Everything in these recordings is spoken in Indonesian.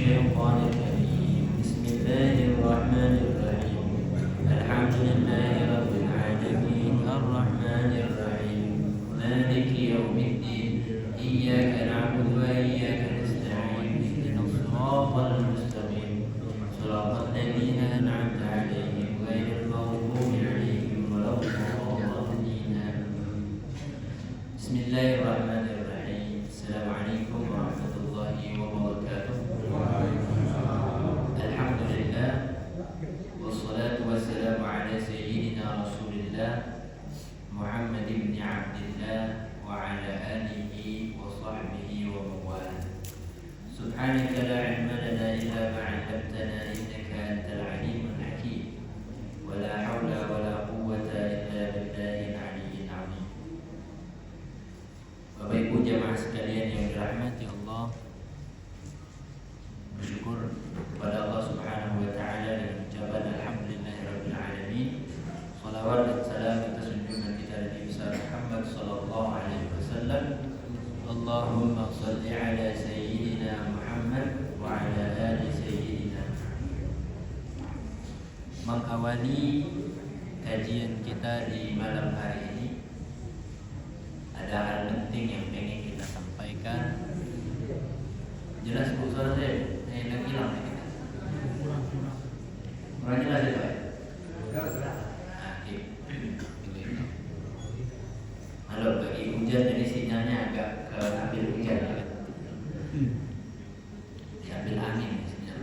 الشيطان الرجيم بسم الله الرحمن الرحيم الحمد لله رب العالمين الرحمن الرحيم مالك يوم الدين إياك نعبد وإياك نستعين اهدنا الصراط المستقيم صراط الذين أنعمت عليهم غير المغضوب عليهم ولا الضالين بسم الله الرحمن الرحيم السلام عليكم ورحمة الله وبركاته الحمد لله والصلاة والسلام على سيدنا رسول الله محمد بن عبد الله وعلى آله وصحبه ومن والاه سبحانك لا علم لنا إلا ما علمتنا إنك أنت العليم الحكيم ولا حول ولا قوة إلا بالله العلي العظيم. Bapak Ibu jamaah sekalian yang dirahmati Allah, bersyukur kepada Allah Subhanahu wa taala dan ucapan alhamdulillahirabbil alamin. Shalawat dan salam atas junjungan kita Nabi besar Muhammad sallallahu alaihi wasallam. Allahumma shalli ala sayyidina Muhammad wa ala ali sayyidina. Mengawali kajian kita di malam hari ini, ada hal penting yang pengen kita sampaikan. Jelas Bu suara saya? Saya hilang kita. Kurang jelas ya Pak? Halo, bagi hujan jadi sinyalnya agak ke ambil hujan ya. Diambil angin sinyal.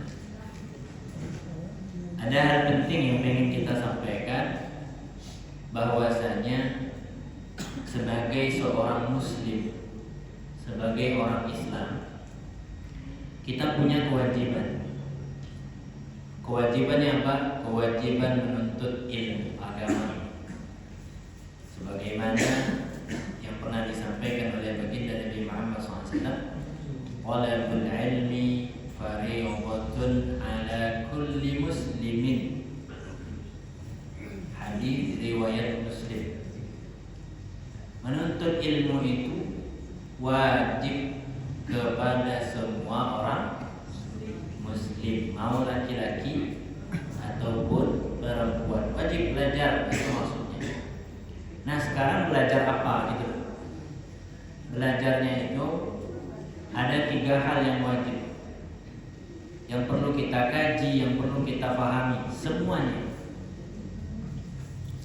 Ada hal penting yang pengen kita sampaikan, bahwasanya sebagai seorang muslim, sebagai orang Islam, kita punya kewajiban. Kewajibannya apa? Kewajiban menuntut ilmu agama. Sebagaimana yang pernah disampaikan oleh baginda Nabi Muhammad SAW, talabul ilmi fariidatun ala kulli muslimin. Hadis riwayat Muslim. Menuntut ilmu itu wajib kepada semua orang muslim, mau laki-laki ataupun perempuan, wajib belajar, itu maksudnya. Nah, sekarang belajar apa gitu? Belajarnya itu ada 3 hal yang wajib, yang perlu kita kaji, yang perlu kita pahami semuanya.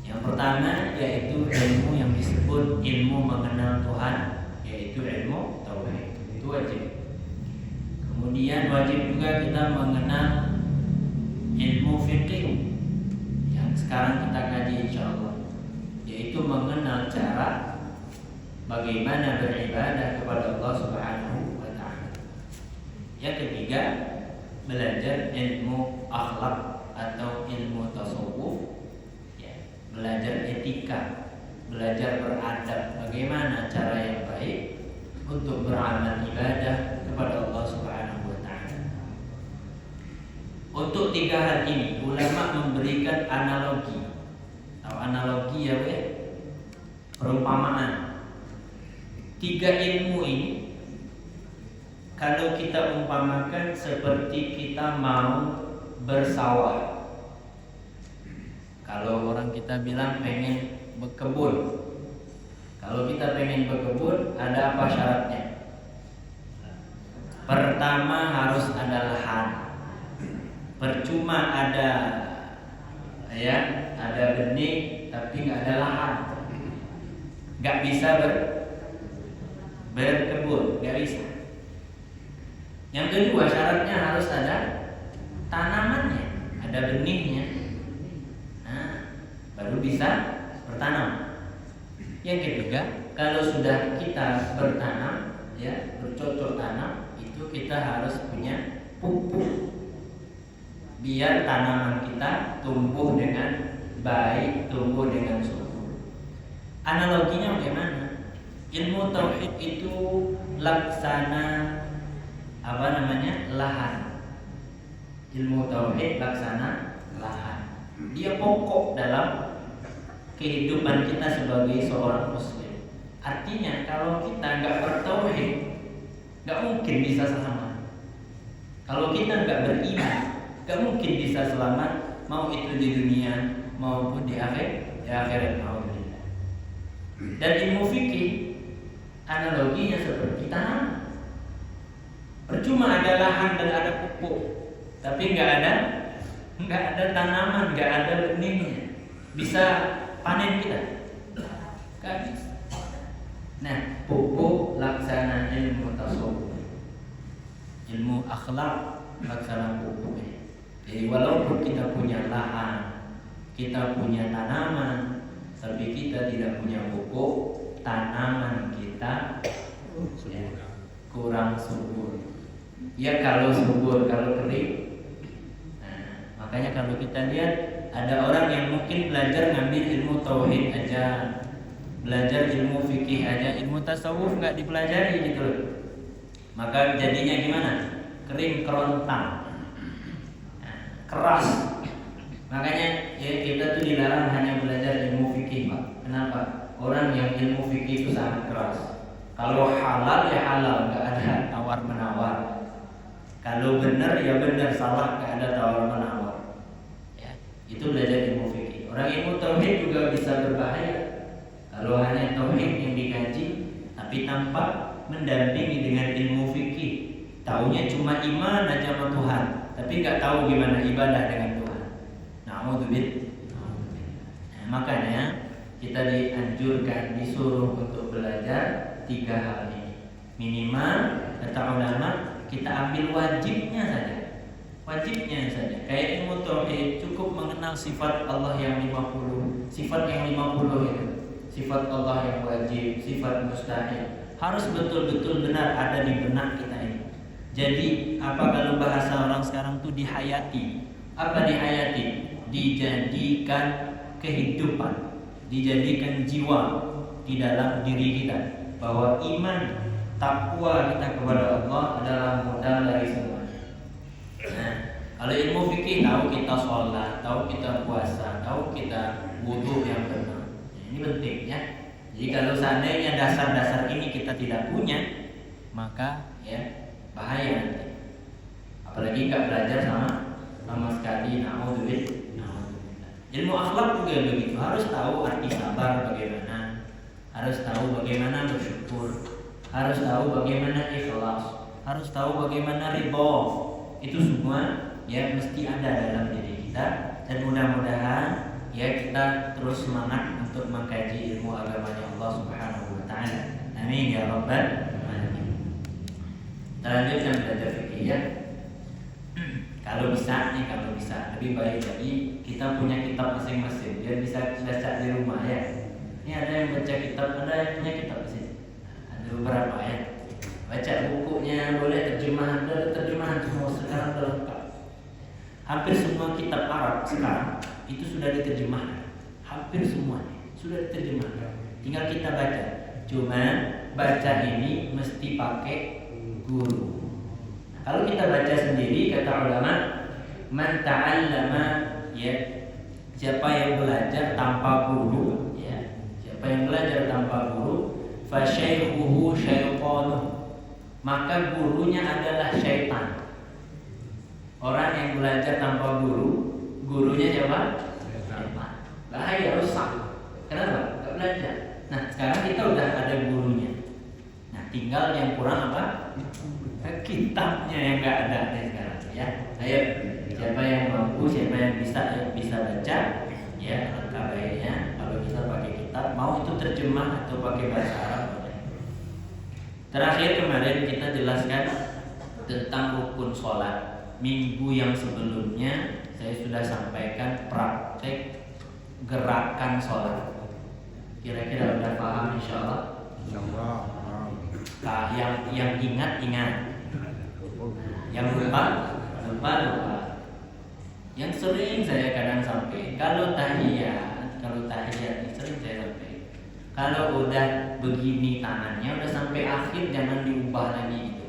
Yang pertama yaitu ilmu yang disebut ilmu mengenal Tuhan, yaitu ilmu tauhid. Itu wajib. Kemudian wajib juga kita mengenal ilmu fikih yang sekarang kita kaji insyaallah, yaitu mengenal cara bagaimana beribadah kepada Allah Subhanahu wa taala. Yang ketiga, belajar ilmu akhlak atau ilmu tasawuf, belajar etika, belajar beradab, bagaimana cara yang baik untuk beramal ibadah kepada Allah Subhanahu wa taala. Untuk 3 hal ini ulama memberikan analogi. Tahu analogi ya, perumpamaan. 3 ilmu ini kalau kita umpamakan seperti kita mau bersawah. Kalau orang kita bilang pengen berkebun, kalau kita pengen berkebun, ada apa syaratnya? Pertama harus ada lahan. Percuma ada benih tapi nggak ada lahan, nggak bisa berkebun, nggak bisa. Yang kedua syaratnya harus ada tanamannya, ada benihnya. Baru bisa bertanam. Yang ketiga, kalau sudah kita bertanam, bercocok tanam, itu kita harus punya pupuk biar tanaman kita tumbuh dengan baik, tumbuh dengan subur. Analoginya bagaimana? Ilmu tauhid itu laksana lahan. Ilmu tauhid laksana lahan. Dia pokok dalam kehidupan kita sebagai seorang muslim. Artinya kalau kita nggak bertauhid, nggak mungkin bisa selamat. Kalau kita nggak beriman, nggak mungkin bisa selamat, mau itu di dunia maupun di akhirat. Dan ilmu fikih analoginya seperti tanam. Percuma ada lahan dan ada pupuk, tapi nggak ada tanaman, nggak ada benihnya. Bisa panen kita? Nggak bisa. Nah, pupuk laksana ilmu tasawuf, ilmu akhlak laksana pupuk. Jadi walaupun kita punya lahan, kita punya tanaman, tapi kita tidak punya pupuk, tanaman kita kurang subur. Ya kalau subur, kalau kering. Nah, makanya kalau kita lihat ada orang yang mungkin belajar ngambil ilmu tauhid aja, belajar ilmu fikih aja, ilmu tasawuf nggak dipelajari gitu loh. Maka jadinya gimana? Kering kerontang, keras. Makanya ya kita tuh dilarang hanya belajar ilmu fikih, Pak. Kenapa? Orang yang ilmu fikih itu sangat keras. Kalau halal ya halal, nggak ada tawar menawar. Kalau benar ya benar, salah nggak ada tawar menawar. Ya, itu belajar ilmu fikih. Orang ilmu tauhid juga bisa berbahaya. Kalau hanya tauhid yang dikaji, tapi tanpa mendampingi dengan ilmu fikih, taunya cuma iman aja sama Tuhan, tapi nggak tahu gimana ibadah dengan Tuhan. Nah, makanya kita dianjurkan, disuruh untuk belajar 3 hal ini. Minimal kata ulama kita ambil wajibnya saja. Wajibnya saja. Kayak ilmu tauhid cukup mengenal sifat Allah yang 50. Sifat yang 50 itu. Sifat Allah yang wajib, sifat mustahil. Harus betul-betul benar ada di benak kita ini. Jadi apa kalau bahasa orang sekarang tuh dihayati? Apa dihayati? Dijadikan kehidupan, dijadikan jiwa di dalam diri kita, bahwa iman, takwa kita kepada Allah adalah modal dari semuanya. Nah, kalau ilmu fikih tahu kita sholat, tahu kita puasa, tahu kita wudu yang benar. Ini penting ya. Jadi kalau seandainya dasar-dasar ini kita tidak punya, maka ya bahaya nanti. Apalagi nggak belajar sama sekali. Na'udzubillah. Ilmu akhlak juga begitu. Harus tahu arti sabar bagaimana, harus tahu bagaimana bersyukur, harus tahu bagaimana ikhlas, harus tahu bagaimana ridho. Itu semua ya mesti ada dalam diri kita. Dan mudah-mudahan ya kita terus semangat untuk mengkaji ilmu agamanya Allah Subhanahu wa taala. Amin ya rabbal alamin. Kita lanjutkan belajar fikih ya. Kalau bisa lebih baik lagi kita punya kitab masing-masing biar bisa baca di rumah ya. Ini ada yang baca kitab, ada yang punya kitab di sini. Ada beberapa ya. Baca bukunya, boleh terjemahan semua sekarang sudah lengkap. Hampir semua kitab Arab sekarang itu sudah diterjemahkan. Hampir semuanya sudah diterjemahkan. Tinggal kita baca. Cuma baca ini mesti pakai guru. Kalau kita baca sendiri, kata ulama, man ta'allama, ya, siapa yang belajar tanpa guru, ya, siapa yang belajar tanpa guru, fa syaikhuhu syaitanu, maka gurunya adalah syaitan. Orang yang belajar tanpa guru, gurunya siapa? Syaitan. Bahaya, rusak. Kenapa? Gak belajar. Nah, sekarang kita udah ada gurunya. Nah, tinggal yang kurang apa? Kitabnya yang nggak ada nih sekarang ya. Ayo, siapa yang mampu, siapa yang bisa baca ya, alangkah baiknya kalau kita pakai kitab, mau itu terjemah atau pakai bahasa Arab. Terakhir kemarin kita jelaskan tentang rukun sholat. Minggu yang sebelumnya saya sudah sampaikan praktek gerakan sholat. Kira-kira udah paham insyaallah? Insyaallah. Yang ingat, yang lupa. Yang sering saya kadang sampai, kalau tahiyat sering saya sampai. Kalau udah begini tangannya, udah sampai akhir jangan diubah lagi gitu.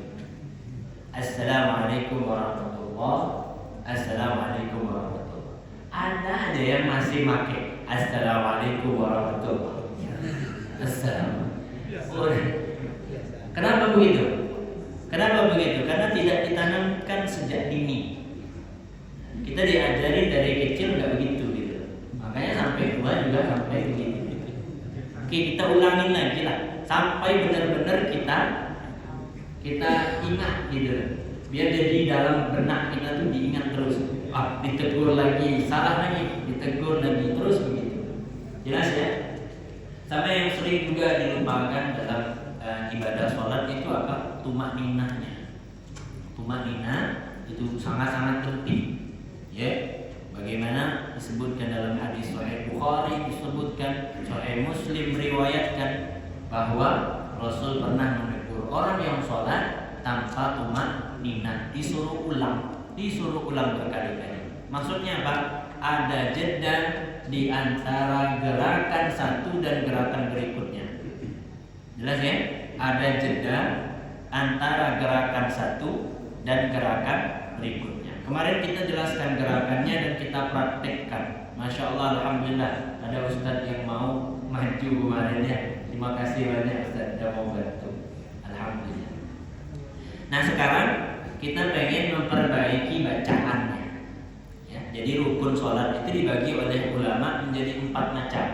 Assalamualaikum warahmatullahi. Assalamualaikum warahmatullahi. Ada yang masih pakai Assalamualaikum warahmatullahi. Assalamualaikum. Kenapa begitu? Karena tidak ditanamkan sejak sejak dini. Kita diajarin dari kecil nggak begitu gitu. Makanya sampai tua juga sampai begitu. Oke, kita ulangin lagi lah sampai benar-benar kita ingat gitu. Biar jadi dalam benak kita tuh diingat terus. Ditegur lagi, salah lagi, ditegur lagi, terus begitu. Jelas ya? Sama yang sering juga dilupakan dalam ibadah sholat itu apa? Tumak ninahnya. Tumak ninah itu sangat-sangat penting. Ya, bagaimana disebutkan dalam hadis Sahih Bukhari, disebutkan Sahih Muslim riwayatkan bahwa Rasul pernah menegur orang yang sholat tanpa tumak ninah, disuruh ulang berkali-kali. Maksudnya apa? Ada jeda di antara gerakan satu dan gerakan berikutnya. Jelas ya? Ada jeda antara gerakan satu dan gerakan berikutnya. Kemarin kita jelaskan gerakannya dan kita praktekkan. Masya Allah, alhamdulillah ada Ustadz yang mau maju kemarin ya. Terima kasih banyak Ustadz sudah mau bantu. Alhamdulillah. Nah sekarang kita pengen memperbaiki bacaannya. Ya, jadi rukun sholat itu dibagi oleh ulama menjadi 4 macam.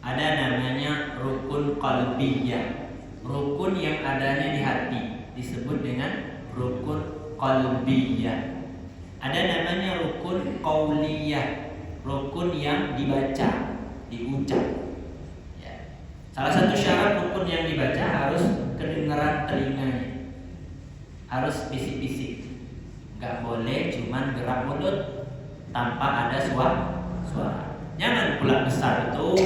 Ada namanya rukun qalbiyah, rukun yang adanya di hati, disebut dengan rukun qalbiyah. Ada namanya rukun qauliyah, rukun yang dibaca, diucap. Ya. Salah satu syarat rukun yang dibaca harus kedengaran telinganya, harus bisik-bisik, nggak boleh cuman gerak mulut tanpa ada suara. Jangan pula besar betul.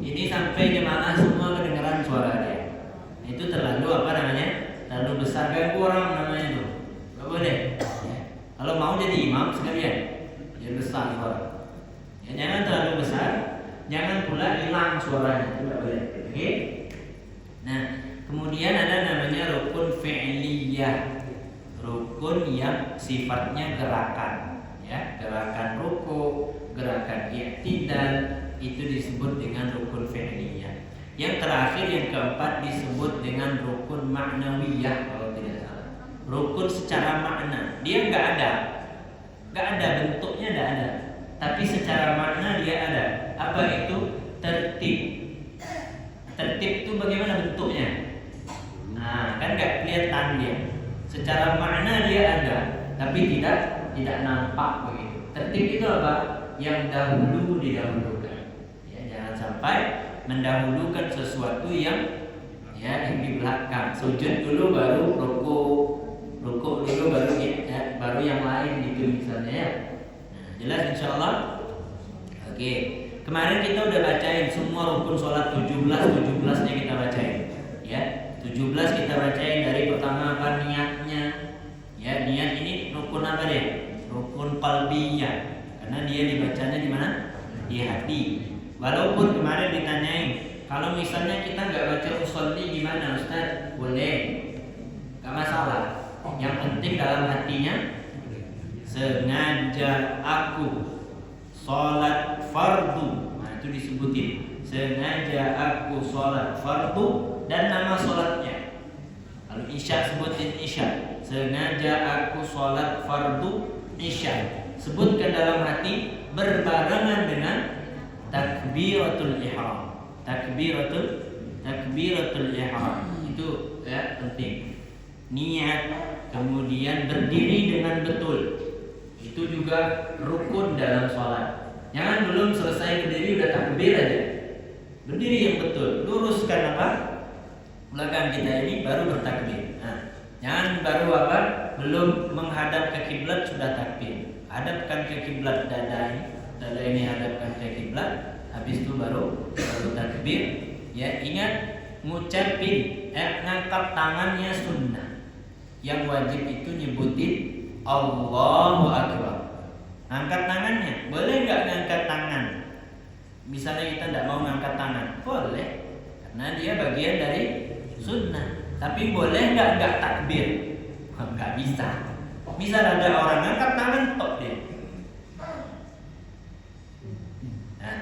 Ini sampai jemaah semua kedengaran suara dia. Itu terlalu apa namanya? Terlalu besar, ganggu orang namanya itu. Nggak boleh. Ya. Kalau mau jadi imam sekalian, ya besar suara. Ya, jangan terlalu besar, jangan pula hilang suaranya. Itu nggak boleh. Oke? Nah. Kemudian ada namanya rukun fi'liyah, rukun yang sifatnya gerakan, ya, gerakan ruku, gerakan i'tidal, itu disebut dengan rukun fi'liyah. Yang terakhir yang keempat disebut dengan rukun ma'nawiyah kalau tidak salah. Rukun secara makna, dia nggak ada bentuknya, nggak ada, tapi secara makna dia ada. Apa itu? Tertib. Tertib itu bagaimana bentuknya? Nah, kan nggak kelihatan dia. Secara makna dia ada, tapi tidak nampak begitu. Tertib itu apa? Yang dahulu didahulukan. Ya, jangan sampai mendahulukan sesuatu yang di belakang. Sujud dulu baru ruku dulu baru yang lain gitu misalnya ya. Nah, jelas insyaallah. Oke. Kemarin kita udah bacain semua rukun sholat 17-nya kita bacain. Ya. 17 kita bacain dari pertama apa niatnya. Ya, niat ini rukun apa deh? Rukun qalbiyah. Karena dia dibacanya di mana? Di hati. Walaupun kemarin ditanyain, kalau misalnya kita nggak baca usolli gimana Ustaz? Boleh, nggak masalah. Yang penting dalam hatinya sengaja aku sholat fardu. Nah itu disebutin. Sengaja aku sholat fardu dan nama sholatnya. Kalau isya sebutin isya. Sengaja aku sholat fardu isya. Sebutkan dalam hati berbarengan dengan takbiratul ihram. Takbiratul ihram itu ya penting. Niat, kemudian berdiri dengan betul. Itu juga rukun dalam sholat. Jangan belum selesai berdiri udah takbir aja. Berdiri yang betul, luruskan apa? Belakang kita ini baru bertakbir. Nah, jangan baru apa? Belum menghadap ke kiblat sudah takbir. Hadapkan ke kiblat dada ini hadapkan ke kiblat. Habis itu baru takbir. Ya, ingat ngucapin ngangkat tangannya sunnah. Yang wajib itu nyebutin Allahu Akbar. Angkat tangannya, boleh nggak ngangkat tangan? Misalnya kita tidak mau ngangkat tangan, boleh, karena dia bagian dari sunnah. Tapi boleh nggak takbir? Nggak bisa. Misal ada orang ngangkat tangan, tok dia. Nah,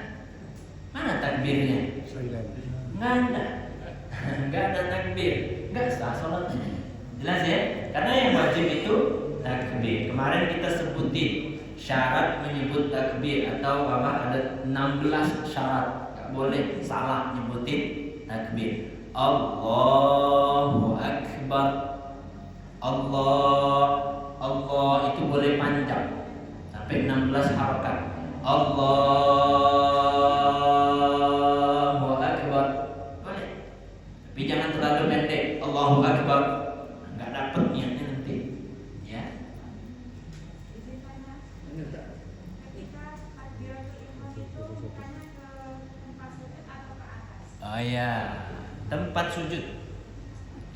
mana takbirnya? Nggak ada. Nggak ada takbir, nggak sah sholatnya. Jelas ya? Karena yang wajib itu takbir. Kemarin kita sebutin syarat menyebut takbir atau apa, ada 16 syarat. Gak boleh salah nyebutin takbir. Allahu Akbar. Allah itu boleh panjang sampai 16 harokat. Allahu Akbar boleh, tapi jangan terlalu pendek. Allahu Akbar nggak dapet niatnya nanti ya. Oh ya, tempat sujud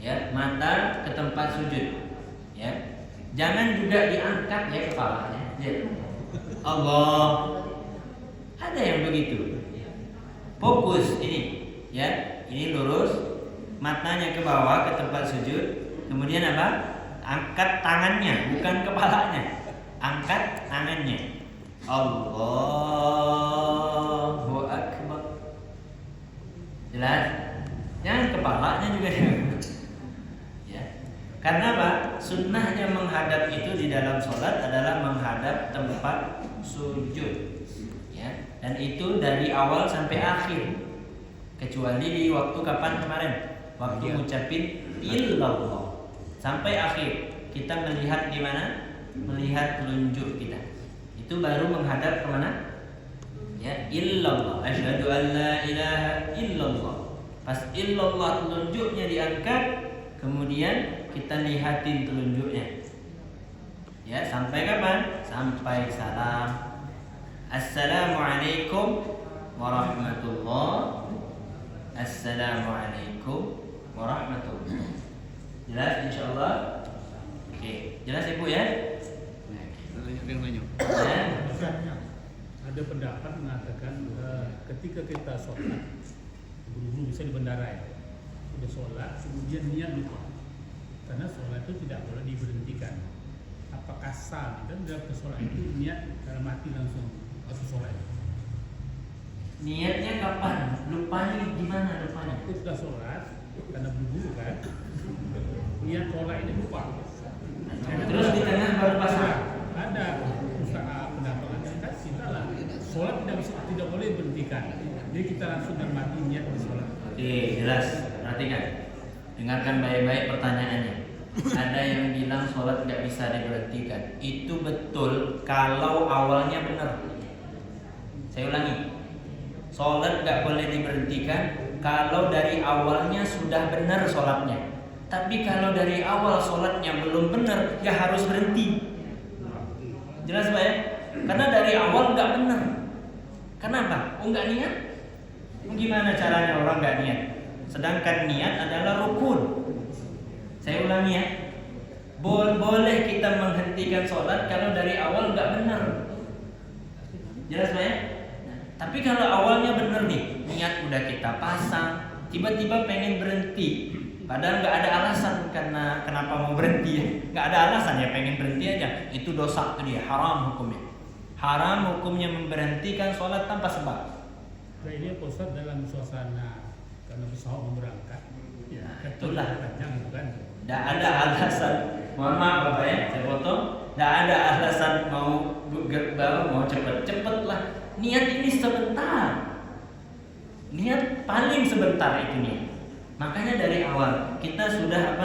ya, mata ke tempat sujud ya. Jangan juga diangkat ya kepalanya ya. Allah, ada yang begitu. Fokus ini ya, ini lurus, matanya ke bawah ke tempat sujud. Kemudian apa? Angkat tangannya, bukan kepalanya. Angkat tangannya. Allahu Akbar. Jelas? Jangan kepalanya juga ya. Karena apa? Sunnahnya menghadap itu di dalam sholat adalah menghadap tempat sujud ya. Dan itu dari awal sampai akhir, kecuali di waktu kapan kemarin, waktu ngucapin illallah sampai akhir kita melihat di mana, melihat telunjuk kita, itu baru menghadap kemana ya, illallah, asyhadu an la ilaha illallah. Pas illallah telunjuknya diangkat, kemudian kita lihatin telunjuknya ya, sampai kapan? Sampai salam. Assalamualaikum warahmatullahi. Assalamualaikum warahmatullahi. Jelas insyaallah? Oke, jelas Ibu ya? Ada pendapat mengatakan ketika kita sholat, guru-guru bisa di bandara ya, sudah sholat kemudian niat lupa, karena sholat itu tidak boleh diberhentikan. Apakah sah kita dalam sholat itu niat dalam hati langsung atau sholat? Niatnya kapan? Lupanya gimana lupanya? Itu sudah sholat karena buru-buru kan, niat sholat ini lupa. Terus di tengah baru pasang. Ada usaha pendapat kita lah, sholat tidak boleh berhentikan. Jadi kita langsung dalam hati niat di sholat. Oke, jelas. Perhatikan, dengarkan baik-baik pertanyaannya. Ada yang bilang sholat tidak bisa diberhentikan. Itu betul kalau awalnya benar. Saya ulangi, sholat tidak boleh diberhentikan kalau dari awalnya sudah benar sholatnya. Tapi kalau dari awal sholatnya belum benar, ya harus berhenti. Jelas Pak ya? Karena dari awal nggak benar. Kenapa? Oh nggak niat? Gimana caranya orang nggak niat? Sedangkan niat adalah rukun. Saya ulangi ya, boleh kita menghentikan sholat kalau dari awal nggak benar. Jelas Pak ya? Tapi kalau awalnya benar nih, niat udah kita pasang, tiba-tiba pengen berhenti, padahal nggak ada alasan karena kenapa mau berhenti ya, nggak ada alasan ya, pengen berhenti aja, itu dosa tuh dia, haram hukumnya. Haram hukumnya memberhentikan sholat tanpa sebab. Nah ini Ustaz dalam suasana karena pesawat mau berangkat, ya itulah. Panjang kan? Tidak ada alasan, mohon maaf Bapak ya, saya potong. Tidak ada alasan mau cepet-cepet lah. Niat ini sebentar, niat paling sebentar itu niat. Makanya dari awal kita sudah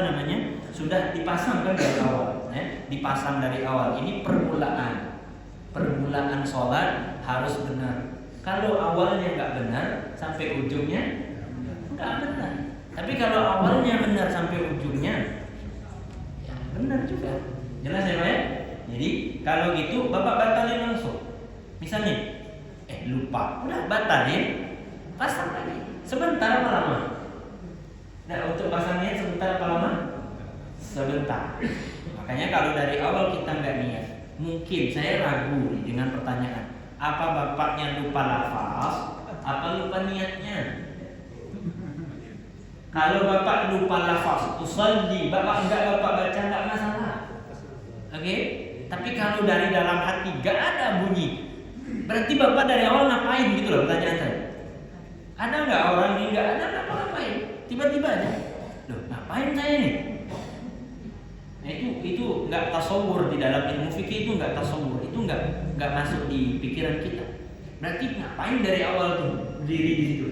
sudah dipasang kan dari awal, ya? Dipasang dari awal. Ini permulaan sholat harus benar. Kalau awalnya nggak benar sampai ujungnya nggak benar. Tapi kalau awalnya benar sampai ujungnya, ya benar juga. Jelas ya Pak ya? Jadi kalau gitu Bapak batalin langsung. Misalnya, lupa, udah batalin, pasang lagi. Sebentar apa lama? Nah untuk pasangnya sebentar apa lama? Sebentar. Makanya kalau dari awal kita nggak niat, mungkin saya ragu dengan pertanyaan, apa bapaknya lupa lafaz, apa lupa niatnya? Kalau bapak lupa lafaz, usolli, bapak baca nggak masalah. Oke? Tapi kalau dari dalam hati nggak ada bunyi, berarti bapak dari awal ngapain gitu loh pertanyaan saya. Ada nggak orang ini nggak ada ngapain? Tiba-tiba aja, loh ngapain saya nih? Nah, itu nggak tasawur di dalam ilmu fikih, itu nggak tasawur, itu nggak masuk di pikiran kita. Berarti ngapain dari awal tuh berdiri di situ?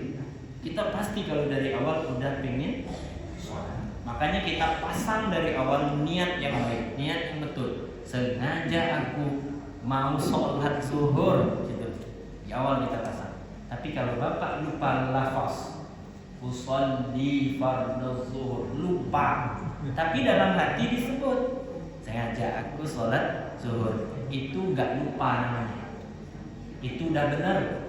Kita pasti kalau dari awal udah pengen sholat. Makanya kita pasang dari awal niat yang baik, niat yang betul. Sengaja aku mau sholat zuhur, gitu. Di awal kita pasang. Tapi kalau bapak lupa lafaz, usolli fardhu zuhur, lupa. Tapi dalam hati disebut sengaja aku sholat zuhur, itu nggak lupa namanya. Itu udah benar.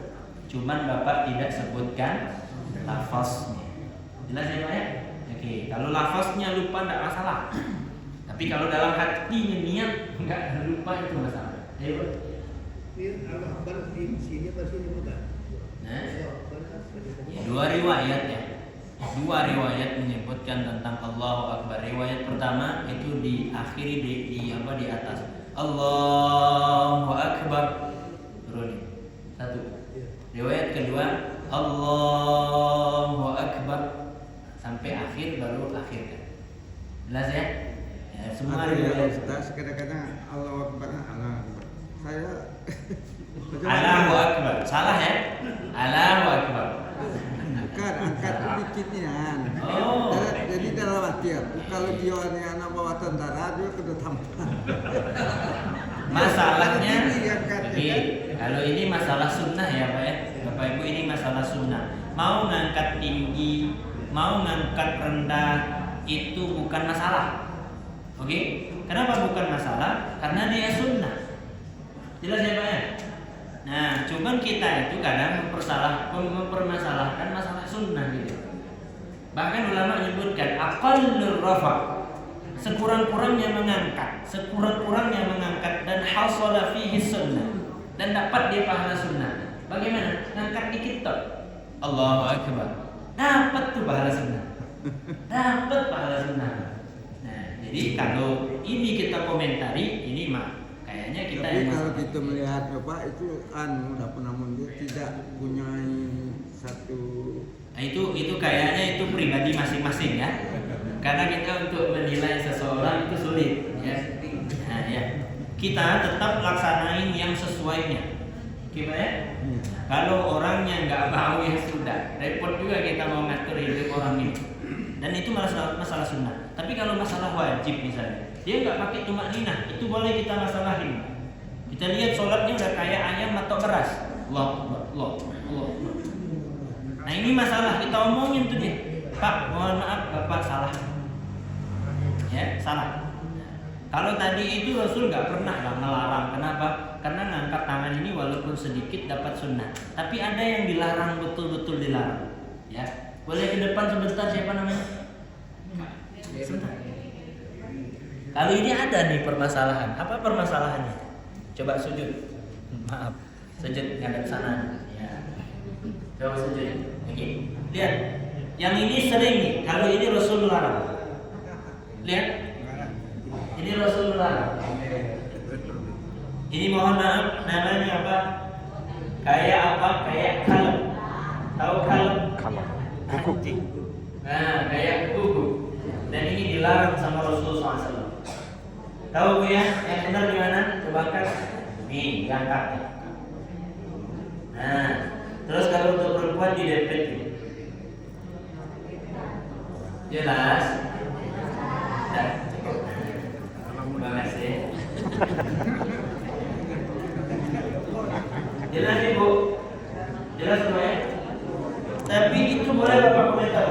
Cuman bapak tidak sebutkan lafaznya. Jelas ya Pak ya? Oke, kalau lafaznya lupa tidak masalah. Tapi kalau dalam hatinya niat nggak lupa itu masalah. Ayo. Ini Allah Akbar di sini pasti bukan. Nah, ya, dua riwayat ya. Dua riwayat menyebutkan tentang Allahu Akbar. Riwayat pertama itu diakhiri di atas. Allahu Akbar. Turun. Satu. Riwayat kedua Allahu Akbar sampai akhir baru akhirkan. Jelas ya? Ya semua riwayat. Ustaz kadang-kadang Allahu Akbar, Allah Akbar. Saya Allahu Akbar. Salah ya? Allahu Akbar. bukan angkat dikitnya. Oh. Jadi dalam hati aku kalau jiwanya anak bawa tentara dia kudu tampan. Masalahnya Ini kalau ini masalah sunnah ya Pak ya. Bapak Ibu, ini masalah sunnah. Mau ngangkat tinggi, mau ngangkat rendah, itu bukan masalah. Oke? Kenapa bukan masalah? Karena dia sunnah. Jelas ya Pak ya? Nah, cuman kita itu kadang mempermasalahkan masalah sunnah gitu. Bahkan ulama menyebutkan aqallur rafa, sekurang-kurangnya mengangkat dan hasala fihi sunnah, dan dapat dia pahala sunnah. Bagaimana? Ngangkat dikit tok. Allahu Akbar. Dapat tuh pahala sunnah. Dapat pahala sunnah. Nah, jadi kalau ini kita komentari, ini mah kayaknya kita tapi yang kalau kita melihat Bapak itu namun dia tidak punya satu. Nah, itu kayaknya itu pribadi masing-masing ya. Karena kita untuk menilai seseorang itu sulit ya. Nah, ya. Kita tetap laksanain yang sesuainya. Gimana ya? Kalau orangnya nggak mau ya sudah, repot juga kita mau ngatur hidup orang ini. Dan itu masalah sunnah. Tapi kalau masalah wajib misalnya, dia nggak pakai tumak ninah, itu boleh kita masalahin. Kita lihat sholatnya udah kayak ayam atau beras. Allah. Nah ini masalah, kita omongin tuh dia. Pak, mohon maaf Bapak salah. Ya, salah. Kalau tadi itu Rasul nggak pernah lah melarang. Kenapa? Karena ngangkat tangan ini walaupun sedikit dapat sunnah. Tapi ada yang dilarang, betul-betul dilarang. Ya, boleh ke depan sebentar, siapa namanya? Sebentar. Kalau ini ada nih permasalahan. Apa permasalahannya? Coba sujud. Maaf, sujud ngadep sana. Ya. Coba sujud. Oke. Lihat. Yang ini sering nih. Kalau ini Rasul larang. Lihat. Ini Rasul larang. Ini mohon maaf, namanya apa? Kayak apa? Kayak kalem. Tahu kalem? Kuku. Nah, kayak kuku. Dan ini dilarang sama Rasulullah SAW. Tahu Bu ya? Yang benar di mana? Coba angkat. Nih, diangkat. Nah, terus kalau untuk perempuan didepet. Jelas? Nah, terima kasih. Jelas Ibu? Jelas Bu ya? Tapi itu boleh Bapak komentar.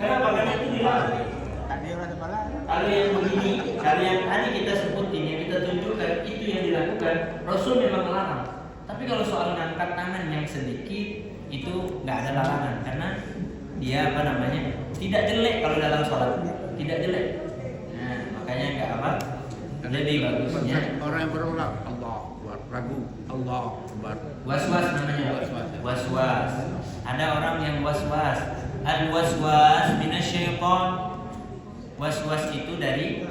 Kenapa? Karena itu dilarang. Kalau yang begini, kalau yang tadi kita sebutin, yang kita tunjukkan, itu yang dilakukan, Rasul memang melarang. Tapi kalau soal ngangkat tangan yang sedikit, itu nggak ada larangan, karena dia apa namanya, tidak jelek kalau dalam sholat, tidak jelek. Nah, makanya nggak apa. Lebih bagusnya Orang yang berulang Allah Akbar, ragu Allah Akbar. Was-was namanya. Was-was. Ada orang yang was-was. Al-waswas minasyaiton. Was-was itu dari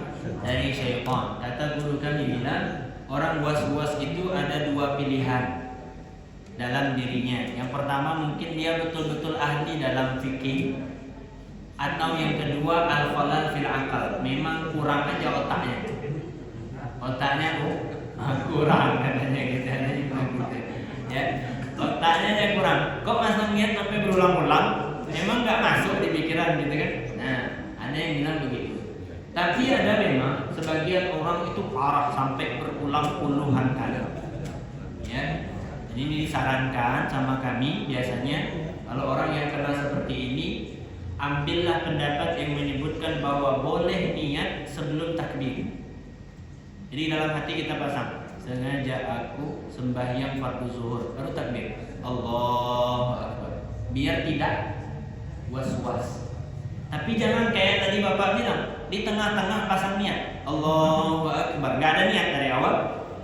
syaitan. Kata guru kami bilang, orang was-was itu ada dua pilihan dalam dirinya. Yang pertama mungkin dia betul-betul ahli dalam fikih, Atau yang kedua al-khalal fil aqal, memang kurang aja otaknya. Otaknya kurang katanya gitu ya. Otaknya aja kurang. Kok masang niat sampai berulang-ulang? Memang nggak masuk di pikiran gitu kan? Nah, ada yang bilang begitu. Tapi ada memang sebagian orang itu parah sampai berulang puluhan kali. Ya. Jadi ini disarankan sama kami biasanya kalau orang yang kena seperti ini, ambillah pendapat yang menyebutkan bahwa boleh niat sebelum takbir. Jadi dalam hati kita pasang, sengaja aku sembahyang fardu zuhur, baru takbir. Allahu Akbar. Biar tidak was-was. Tapi jangan kayak tadi Bapak bilang, di tengah-tengah pasang niat. Allahu Akbar. Gak ada niat dari awal.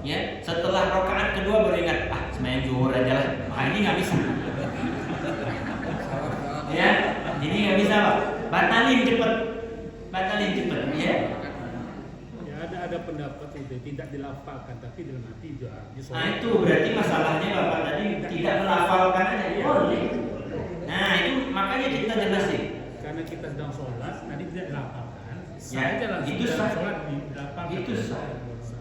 Ya, setelah rakaat kedua baru ingat, sembahyang zuhur aja lah. Ini nggak bisa. Ya, jadi nggak bisa Pak. Batalin cepet, ya. Ya ada pendapat itu tidak dilafalkan tapi dalam hati juga. Nah itu berarti masalahnya Bapak tadi tidak melafalkan aja. Boleh. Nah itu makanya kita jelasin. Karena kita sedang sholat, tadi tidak dilafalkan. Ya, itu sah. Sholat dilafalkan.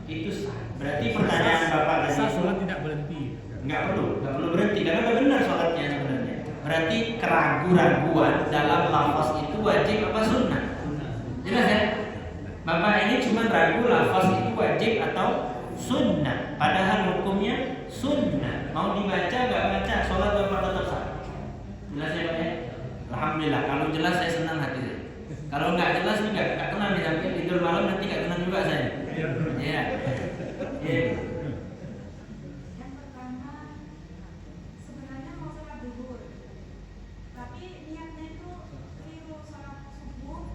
Itu sah. Berarti pertanyaan Bapak tadi sholat tidak berhenti. Nggak perlu berhenti karena udah benar sholatnya sebenarnya. Berarti keraguan-raguan dalam lafaz itu wajib apa sunnah? Jelas ya? Bapak ini cuma ragu lafaz itu wajib atau sunnah. Padahal hukumnya sunnah. Mau dibaca nggak baca, sholat Bapak tetap sah. Jelas ya Pak ya? Alhamdulillah. Kalau jelas saya senang hati saya. Kalau nggak jelas juga nggak tenang nih sampai tidur malam nanti nggak tenang juga saya. Ya. Ya. Yang pertama sebenarnya mau sholat zuhur, tapi niatnya itu keliru sholat subuh.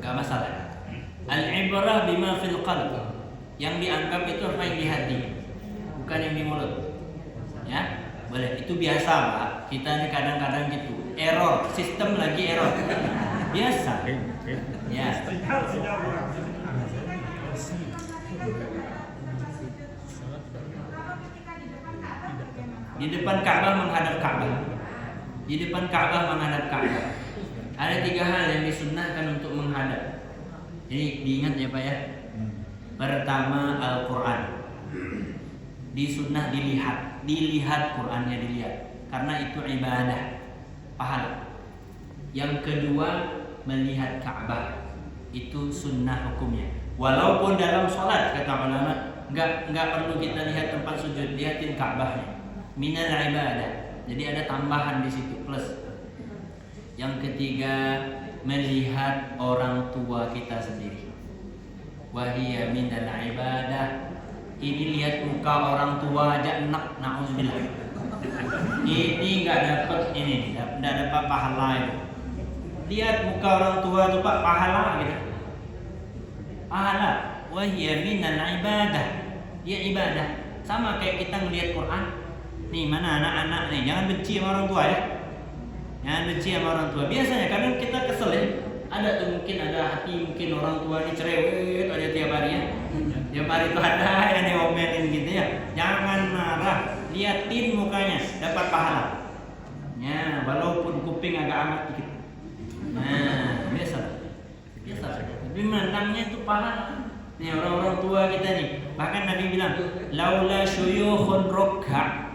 Gak masalah. Al-ibrah bima fil qalb. Yang dianggap itu apa yang di hati, bukan yang di mulut. Ya, boleh. Itu biasa Pak. Kita ini kadang-kadang gitu. Error, sistem lagi error. Biasa. Ya. Di depan Ka'bah menghadap Ka'bah. Di depan Ka'bah menghadap Ka'bah. Ada 3 hal yang disunnahkan untuk menghadap. Jadi diingat ya Pak ya. Pertama Al-Quran. Disunnah dilihat Qurannya dilihat. Karena itu ibadah, pahala. Yang kedua melihat Ka'bah. Itu sunnah hukumnya. Walaupun dalam sholat kata ulama nggak perlu kita lihat tempat sujud, lihatin Ka'bahnya. Minal ibadah. Jadi ada tambahan di situ plus. Yang ketiga melihat orang tua kita sendiri. Wahiyya minal ibadah. Ini lihat muka orang tua aja enak, na'udzubillah. Ini nggak dapat ini, nggak dapat pahala itu. Lihat muka orang tua tuh Pak, pahala gitu. Pahala. Wahiyya minal ibadah. Ya ibadah. Sama kayak kita melihat Quran. Nih mana anak-anak nih, jangan benci sama orang tua ya. Jangan benci sama orang tua. Biasanya kadang kita kesel ya. Ada tuh mungkin ada hati mungkin orang tua ini cerewet aja tiap hari ya. Tiap hari itu ada yang diomelin gitu ya. Jangan marah, liatin mukanya, dapat pahala. Ya, walaupun kuping agak amat dikit. Nah, biasa. Tapi menandangnya itu pahala. Nih orang-orang tua kita nih. Bahkan Nabi bilang, laula syuyukhun ruk'a.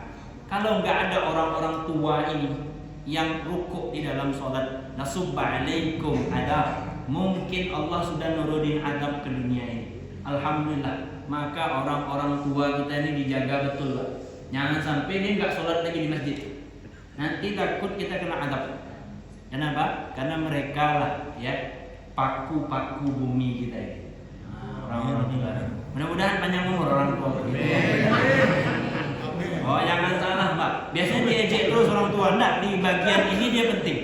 Kalau nggak ada orang-orang tua ini yang rukuk di dalam sholat, nasubba alaikum adab. Mungkin Allah sudah nurunin adab ke dunia ini. Alhamdulillah. Maka orang-orang tua kita ini dijaga betul Pak. Jangan sampai dia nggak sholat lagi di masjid. Nanti takut kita kena adab. Kenapa? Karena mereka lah ya paku-paku bumi kita ini. Orang-orang tua. Mudah-mudahan panjang umur orang tua. Oh jangan salah Pak. Biasanya diejek terus orang tua. Enggak, di bagian ini dia penting.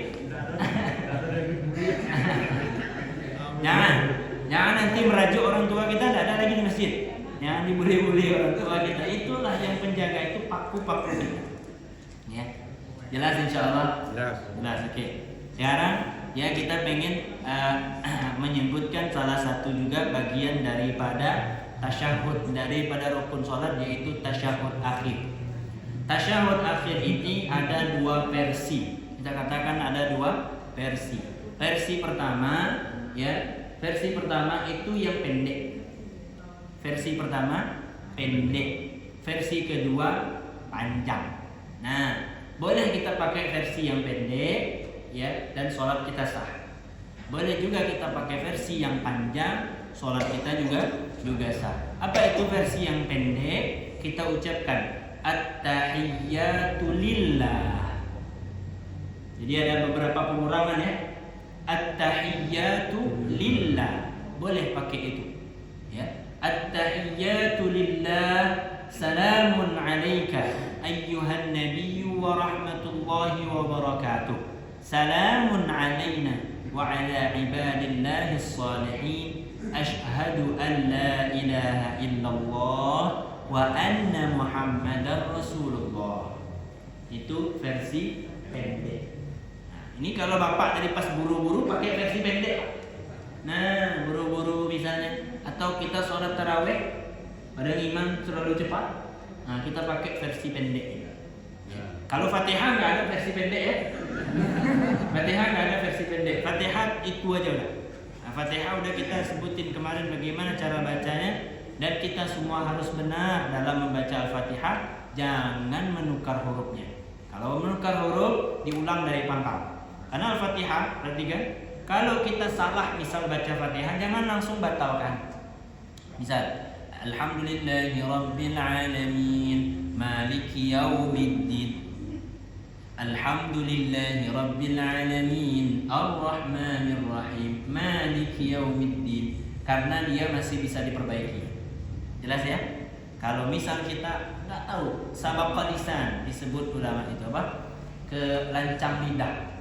Jangan nanti merajuk orang tua kita. Tidak ada lagi di masjid. Jangan dibuli-buli orang tua kita. Itulah yang penjaga itu paku-paku kita. Ya. Jelas insya Allah. Jelas. Oke. Sekarang ya kita pengen menyebutkan salah satu juga bagian daripada tasyahud, daripada rukun sholat, yaitu tasyahud akhir. Tasyahud akhir ini ada dua versi. Kita katakan ada dua versi. Versi pertama, ya, versi pertama itu yang pendek. Versi pertama pendek. Versi kedua panjang. Nah, boleh kita pakai versi yang pendek, ya, dan sholat kita sah. Boleh juga kita pakai versi yang panjang, sholat kita juga sah. Apa itu versi yang pendek? Kita ucapkan at-tahiyyatu lillah. Jadi ada beberapa pengurangan, ya. At-tahiyyatu lillah. Boleh pakai itu, ya. At-tahiyyatu lillah. Salamun alayka ayyuhan nabiyyu wa rahmatullahi wa barakatuh. Salamun alayna wa ala ibadillahis salihin. Ashhadu an la ilaha illallah wa anna Muhammadar Rasulullah. Itu versi pendek. Nah, ini kalau bapak tadi pas buru-buru pakai versi pendek. Nah, buru-buru misalnya, atau kita sholat tarawih padahal imam terlalu cepat, nah kita pakai versi pendek. Kalau Fatihah nggak ada versi pendek, ya. Fatihah nggak ada versi pendek. Fatihah itu aja udah. Nah, Fatihah udah kita sebutin kemarin bagaimana cara bacanya. Dan kita semua harus benar dalam membaca Al-Fatihah. Jangan menukar hurufnya. Kalau menukar huruf, diulang dari pangkal. Karena Al-Fatihah, perhatikan, kalau kita salah misal baca Fatihah, jangan langsung batalkan. Misal, Alhamdulillahi Rabbil Alamin, Maliki Yaumiddin. Alhamdulillahi Rabbil Alamin, Ar-Rahmanir Rahim, Maliki Yaumiddin. Karena dia masih bisa diperbaiki. Jelas, ya? Kalau misal kita nggak tahu, sabaqal lisan disebut ulama itu apa? Kelancang lidah.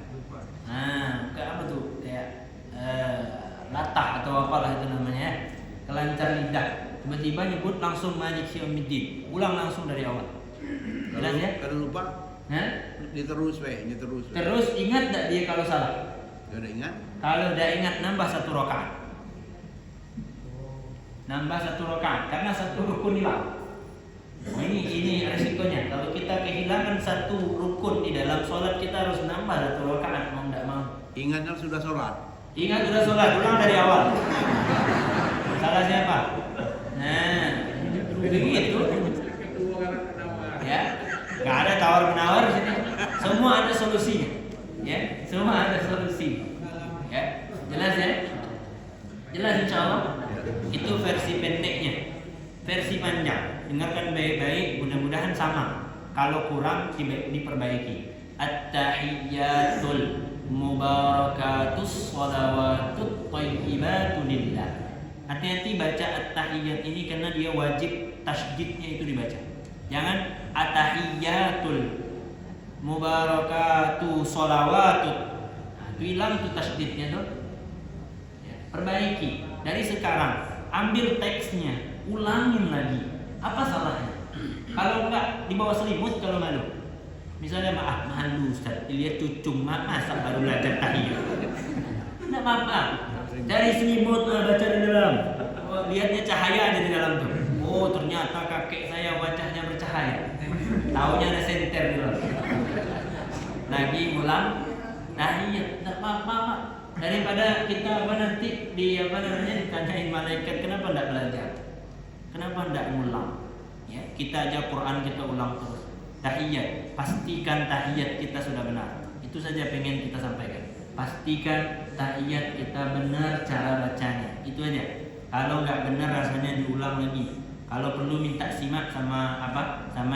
Nah, ke apa tuh? Kayak latah atau apalah itu namanya, kelancar lidah. Tiba-tiba nyebut langsung Maliki Yaumiddin, ulang langsung dari awal. Jelas, ya? Kalau lupa, diterus. Terus ingat tak dia kalau salah? Udah ingat? Kalau udah ingat, nambah 1 rakaat. Nambah 1 rakaat karena 1 rukun hilang. Nah, ini resikonya. Kalau kita kehilangan 1 rukun di dalam sholat, kita harus nambah 1 rakaat, mau tidak mau. Ingatnya sudah sholat. Ingat sudah sholat, ulang dari awal. Salah siapa? Nah, begitu. Ya, nggak ada tawar menawar di sini. Semua ada solusinya. Ya, semua ada solusi. Ya, jelas, ya? Jelas insya Allah. Itu versi pendeknya. Versi panjang, dengarkan baik-baik, mudah-mudahan sama. Kalau kurang diperbaiki. At-tahiyyatul mubarakatus sholawatut thayyibatu lillah. Hati-hati baca at-tahiyyat ini karena dia wajib tasydidnya itu dibaca. Jangan at-tahiyyatul mubarakatu sholawatut. Nah, itu hilang tuh tasydidnya tuh. Ya, perbaiki. Dari sekarang ambil teksnya, ulangin lagi. Apa salahnya? Kalau enggak dibawa selimut kalau malu. Misalnya malu Ustaz, dilihat cucung masa baru belajar tahiyyat. Enggak apa-apa. Dari selimut baca di dalam. Oh, lihatnya cahaya ada di dalam tuh. Oh, ternyata kakek saya wajahnya bercahaya. Taunya ada senter di dalam. Lagi ulang tahiyyat, enggak apa-apa. Daripada kita nanti ditanyain malaikat kenapa tidak belajar, kenapa tidak ngulang, ya kita aja Quran kita ulang terus. Tahiyat, pastikan tahiyat kita sudah benar. Itu saja pengen kita sampaikan. Pastikan tahiyat kita benar cara bacanya. Itu aja. Kalau nggak benar rasanya diulang lagi. Kalau perlu minta simak sama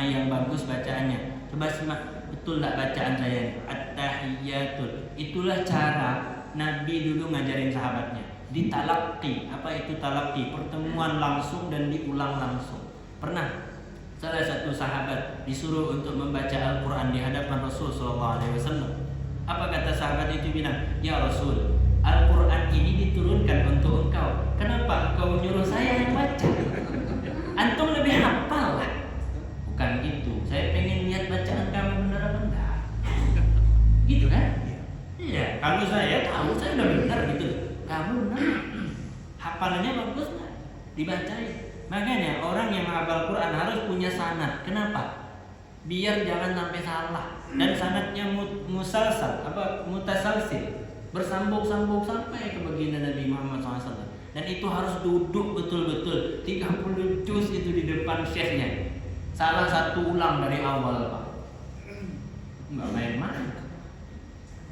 yang bagus bacaannya. Coba simak betul nggak bacaan saya. At-tahiyyatul. Itulah cara Nabi dulu ngajarin sahabatnya. Ditalaqi. Apa itu talaqi? Pertemuan langsung dan diulang langsung. Pernah salah satu sahabat disuruh untuk membaca Al-Quran di hadapan Rasul SAW. Apa kata sahabat itu bilang? Ya Rasul, Al-Quran ini diturunkan untuk engkau. Kenapa engkau menyuruh saya yang baca? Antum lebih hafal lah. Bukan gitu. Saya pengen lihat bacaan kamu benar apa enggak. Gitu kan? Iya. Kalau saya tahu saya udah benar gitu. Kamu benar. Hafalannya bagus nggak? Dibacain. Makanya orang yang menghafal Quran harus punya sanad. Kenapa? Biar jangan sampai salah. Dan sanadnya musalsal, mutasalsil, bersambung-sambung sampai ke baginda Nabi Muhammad SAW. Dan itu harus duduk betul-betul 30 juz itu di depan syekhnya. Salah satu ulang dari awal, Pak. Nggak main-main.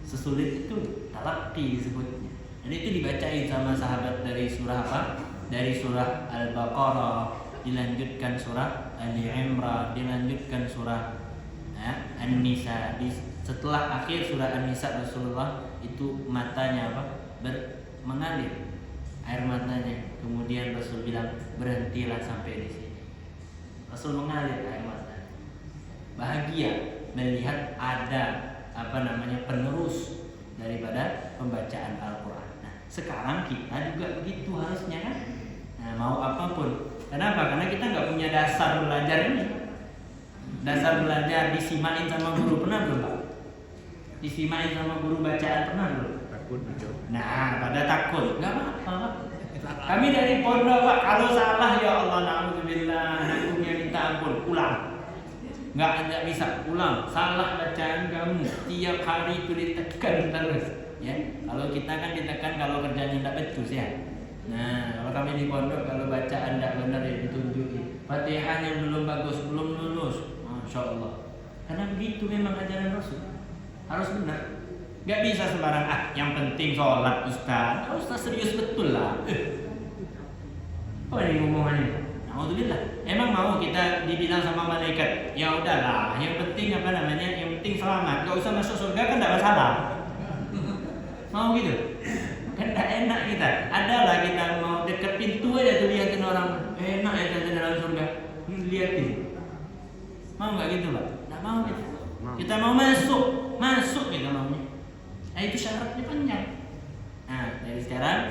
Sesulit itu talaqi disebutnya. Dan itu dibacain sama sahabat dari surah apa? Dari surah Al-Baqarah, dilanjutkan surah Ali Imran, dilanjutkan surah An-Nisa. Setelah akhir surah An-Nisa, Rasulullah itu matanya apa? Mengalir air matanya. Kemudian Rasul bilang, berhentilah sampai di sini. Rasul mengalir air mata. Bahagia melihat ada penerus daripada pembacaan Al-Quran. Nah, sekarang kita juga begitu harusnya kan? Nah, mau apapun. Kenapa? Karena kita nggak punya dasar belajar ini. Dasar belajar disimain sama guru, pernah belum, Pak? Disimain sama guru bacaan, pernah belum? Takut gitu. Nah, pada takut, nggak apa-apa. Kami dari pondok, Pak, kalau salah ya Allah, na'udzubillah, hukumnya minta ampun, ulang. Nggak bisa ulang, salah bacaan kamu. Tiap hari itu ditekan terus. Ya, kalau kita kan ditekan kalau kerjanya tidak becus ya. Nah, kalau kami di pondok kalau bacaan tidak benar ya ditunjukin. Fatihah yang belum bagus, belum lulus, masya Allah. Karena begitu memang ajaran Rasul. Harus benar. Gak bisa sembarang yang penting sholat Ustaz. Ustaz serius betul lah. Apa ini ngomongannya? Alhamdulillah. Emang mau kita dibilang sama malaikat, ya udahlah, yang penting yang penting selamat. Gak usah masuk surga kan tidak masalah. Mau gitu? Kan tidak enak kita. Adalah kita mau dekat pintu aja tuh liatin orang. Enak ya kita dalam surga. Liatin. Mau nggak gitu, Pak? Nggak mau kita. Kita mau masuk kita maunya. Nah itu syaratnya panjang. Nah dari sekarang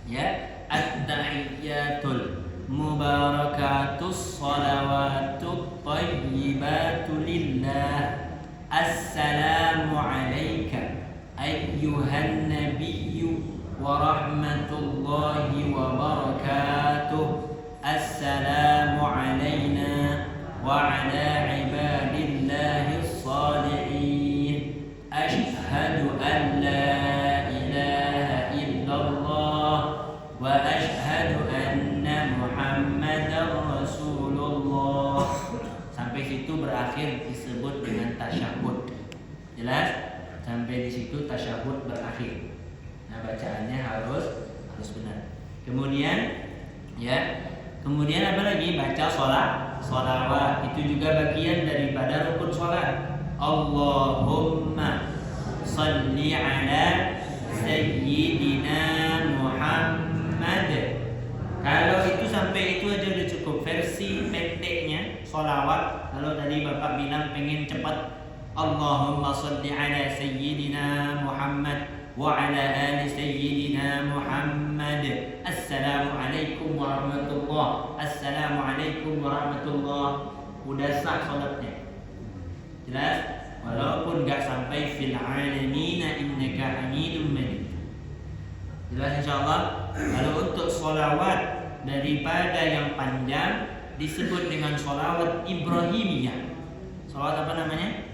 ya at-tahiyyatul mubarakatus shalawatut thayyibatu lillah. Assalamu alayka ayyuhan nabiyyu wa rahmatullahi wa barakatuh. Assalamu alayna wa ala ibadillahis salihin. Ashhadu an la ilaha illallah wa ashhadu anna Muhammadar Rasulullah. Sampai situ berakhir disebut dengan tasyahud. Jelas? Sampai di situ tasyahud berakhir. Nah, bacaannya harus benar. Kemudian apa lagi? Baca sholawat. Itu juga bagian daripada rukun sholat. Allahumma salli ala sayyidina Muhammad. Kalau itu sampai itu aja udah cukup. Versi pendeknya sholawat. Kalau tadi Bapak bilang pengen cepat, Allahumma salli ala sayyidina Muhammad wa ala ali sayyidina Muhammad. Assalamualaikum warahmatullah. Assalamualaikum warahmatullah. Udah sah sholatnya. Jelas? Walaupun gak sampai fil alamina innaka hamidum majid. Jelas insyaallah. Kalau untuk sholawat daripada yang panjang disebut dengan sholawat Ibrahimiyah. Sholawat apa namanya?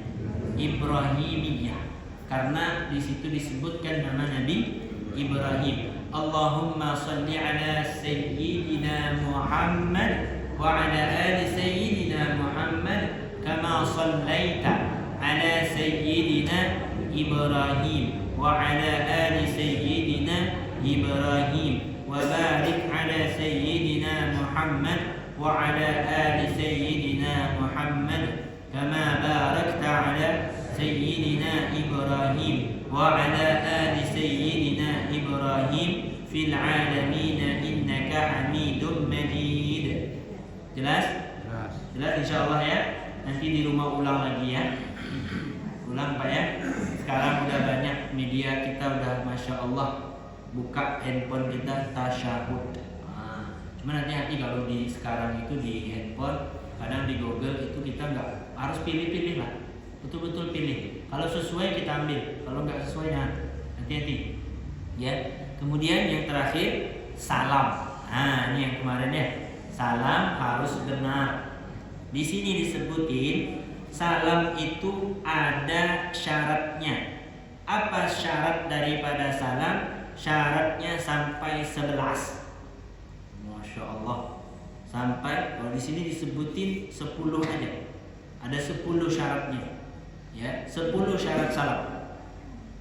Ibrahimiyah. Karena di situ disebutkan nama Nabi Ibrahim. Allahumma salli ala sayyidina Muhammad wa ala ali sayyidina Muhammad kama sallaita ala sayyidina Ibrahim wa ala ali sayyidina Ibrahim wa barik ala sayyidina Muhammad wa ala ali sayyidina Muhammad kama barakta ala sayyidina Ibrahim wa ala ali sayyidina Ibrahim fil alamin innaka Hamidum Majid. Jelas? Jelas insyaallah ya. Nanti di rumah ulang lagi ya. Ulang Pak ya. Sekarang udah banyak media kita udah Masya Allah buka handphone kita tasyahud. Cuma hati-hati kalau di sekarang itu di handphone, kadang di Google itu kita nggak harus pilih-pilih lah. Betul-betul pilih. Kalau sesuai kita ambil, kalau nggak sesuai nah Hati-hati. Ya. Kemudian yang terakhir salam. Nah, ini yang kemarin ya. Salam harus benar. Di sini disebutin salam itu ada syaratnya. Apa syarat daripada salam? Syaratnya sampai 11. Masya Allah. Sampai, kalau di sini disebutin 10 aja. Ada 10 syaratnya. Ya, 10 syarat salam.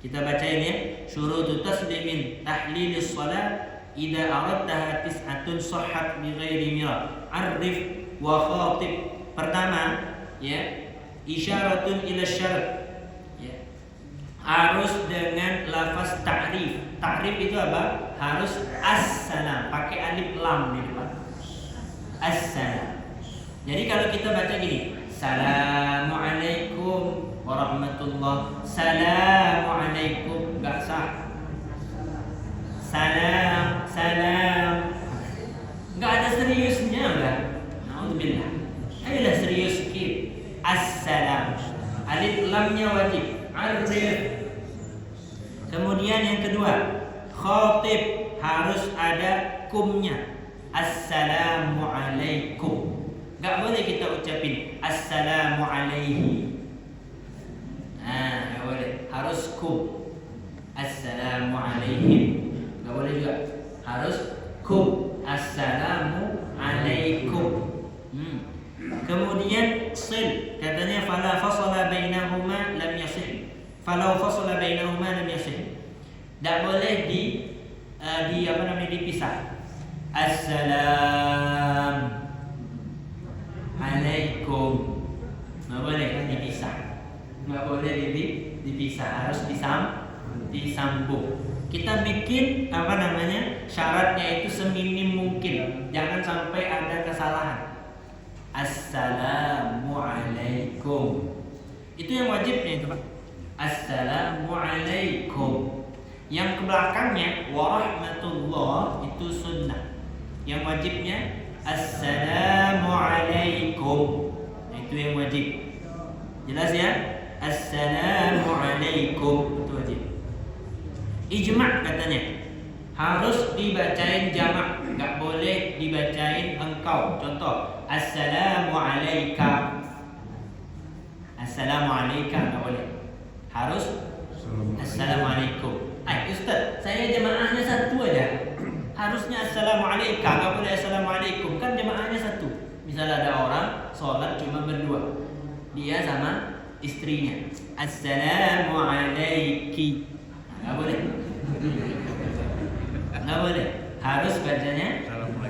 Kita bacain ya. Syurutu taslimin tahlilis salat idza aradtaha tis'atun sahhat bi ghairi mira. Arif wa khatib. Pertama, ya, isyaratun ila syarat. Ya. Harus dengan lafaz ta'rif. Ta'rif itu apa? Harus as-salam, pakai alif lam di depan. As-salam. Jadi kalau kita baca gini, Assalamualaikum warahmatullah. Assalamualaikum, enggak sah. Salam, salam. Enggak ada seriusnya enggak? Alhamdulillah. Ayolah serius sikit. Assalam. Alif lamnya wajib. Arif. Kemudian yang kedua, khatib harus ada kumnya. Assalamualaikum. Enggak boleh kita ucapin Assalamualaihi. Nah, enggak boleh. Harus kum. Assalamualaikum. Enggak boleh juga. Harus kum. Assalamualaikum. Kemudian sil, katanya fala fasala bainahuma lam yasih. Falau fasala bainahuma lam yasih. Tak boleh dipisah. Assalamualaikum. Enggak boleh dipisah. Enggak boleh dipisah, harus disambung. Kita bikin syaratnya itu seminim mungkin. Jangan sampai ada kesalahan. Assalamualaikum. Itu yang wajibnya itu, Pak. Assalamualaikum. Yang kebelakangnya warahmatullah itu sunnah. Yang wajibnya Assalamualaikum. Itu yang wajib. Jelas ya? Assalamualaikum itu wajib. Ijma' katanya harus dibacain jamak, enggak boleh dibacain engkau. Contoh, Assalamualaikum. Assalamualaikum enggak boleh. Harus Assalamualaikum. Ustaz, saya jemaahnya satu aja. Harusnya Assalamualaikum, enggak boleh Assalamualaikum. Kan jemaahnya satu. Misal ada orang sholat cuma berdua, dia sama istrinya. Assalamualaikum. Enggak boleh. Enggak boleh. Harus bacanya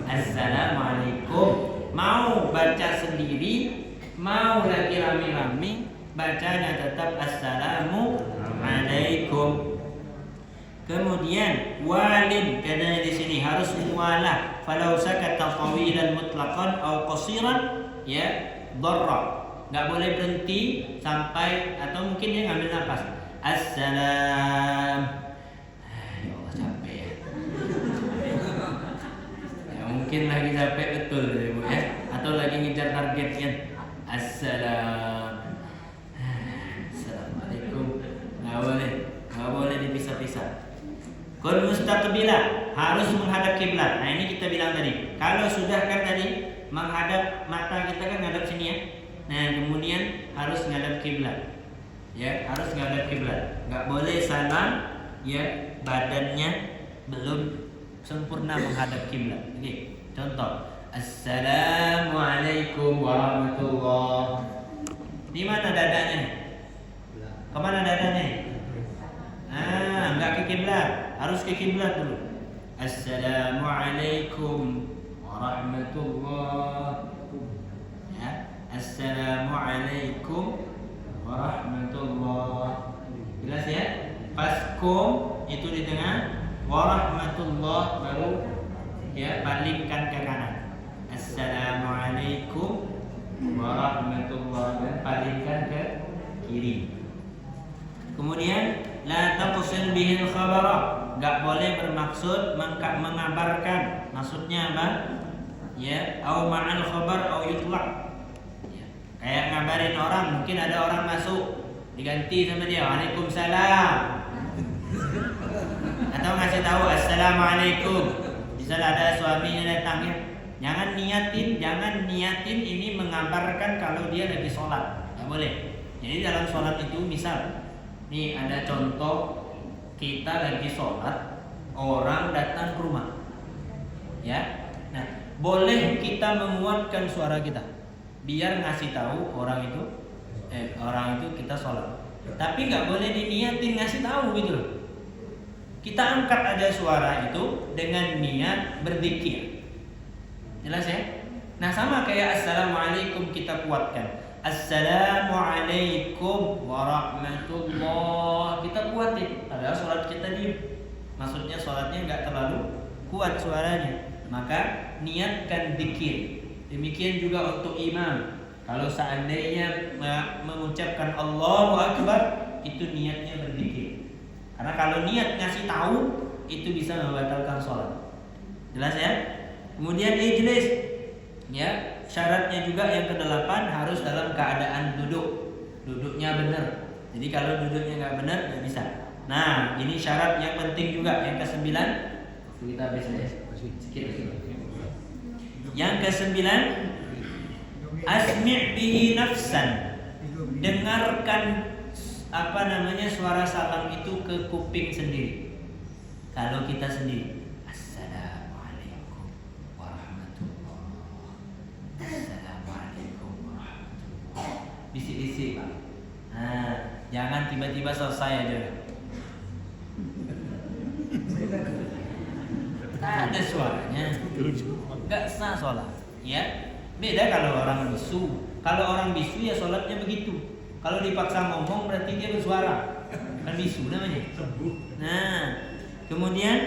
Assalamualaikum. Mau baca sendiri, mau lagi rame-rame, bacanya tetap Assalamualaikum. Kemudian walin, katanya di sini harus mualah. Falau sakata tawilan mutlaqan aw qasiran ya dharra. Enggak boleh berhenti sampai, atau mungkin dia ngambil nafas. Assalam. Ya Allah, capek ya. Ya mungkin lagi capek betul Ibu ya, atau lagi ngejar target kan. Assalamualaikum. Enggak boleh dipisah-pisah. Kun mustaqbilah, harus menghadap kiblat. Nah, ini kita bilang tadi. Kalau sudah kan tadi menghadap, mata kita kan ngadap sini ya. Nah, kemudian harus ngadap kiblat. Ya, harus ngadap kiblat. Enggak boleh salam ya, badannya belum sempurna menghadap kiblat. Oke, contoh. Assalamualaikum warahmatullahi. Di mana dadanya? Kemana dadanya? Enggak ke kiblat, harus ke kiblat dulu. Assalamualaikum warahmatullahi. Ya, Assalamualaikum warahmatullahi. Jelas ya? Pas kum itu di tengah, warahmatullahi baru ya palingkan ke kanan. Assalamualaikum warahmatullahi, dan palingkan ke kiri. Kemudian la taqsil bihil khabara, enggak boleh bermaksud mengabarkan. Maksudnya apa? Ya, au ma'al khabar au yutlaq. Ya, kayak ngabarin orang, mungkin ada orang masuk, diganti sama dia Waalaikumsalam. Atau ngasih tahu assalamualaikum. Misalnya ada suaminya datang ya, jangan niatin ini mengabarkan kalau dia lagi sholat, nggak boleh. Jadi dalam sholat itu misal, nih ada contoh kita lagi sholat, orang datang ke rumah, ya. Nah, boleh kita menguatkan suara kita, biar ngasih tahu orang itu kita sholat. Tapi nggak boleh diniatin ngasih tahu gitu loh. Kita angkat aja suara itu dengan niat berzikir. Jelas ya? Nah sama kayak assalamualaikum kita kuatkan. Assalamualaikum warahmatullah. Kita kuatin. Padahal sholat kita diem. Maksudnya sholatnya nggak terlalu kuat suaranya. Maka niatkan zikir. Demikian juga untuk imam. Kalau seandainya mengucapkan Allahu Akbar, itu niatnya berzikir. Karena kalau niat ngasih tahu, itu bisa membatalkan sholat. Jelas ya? Kemudian ijlis, ya syaratnya juga yang ke-8 harus dalam keadaan duduk. Duduknya benar. Jadi kalau duduknya nggak benar, nggak bisa. Nah, ini syarat yang penting juga. Yang ke-9, kita habis ya. Yang ke-9, asmi' bihi nafsan. Dengarkan suara salam itu ke kuping sendiri. Kalau kita sendiri, assalamualaikum warahmatullah. Assalamualaikum warahmatullah. Bisik-bisik Pak. Nah, jangan tiba-tiba selesai aja. Tak ada suaranya. Enggak sah sholat. Ya, beda kalau orang bisu. Kalau orang bisu ya sholatnya begitu. Kalau dipaksa ngomong berarti dia bersuara. Kan bisu namanya. Nah, kemudian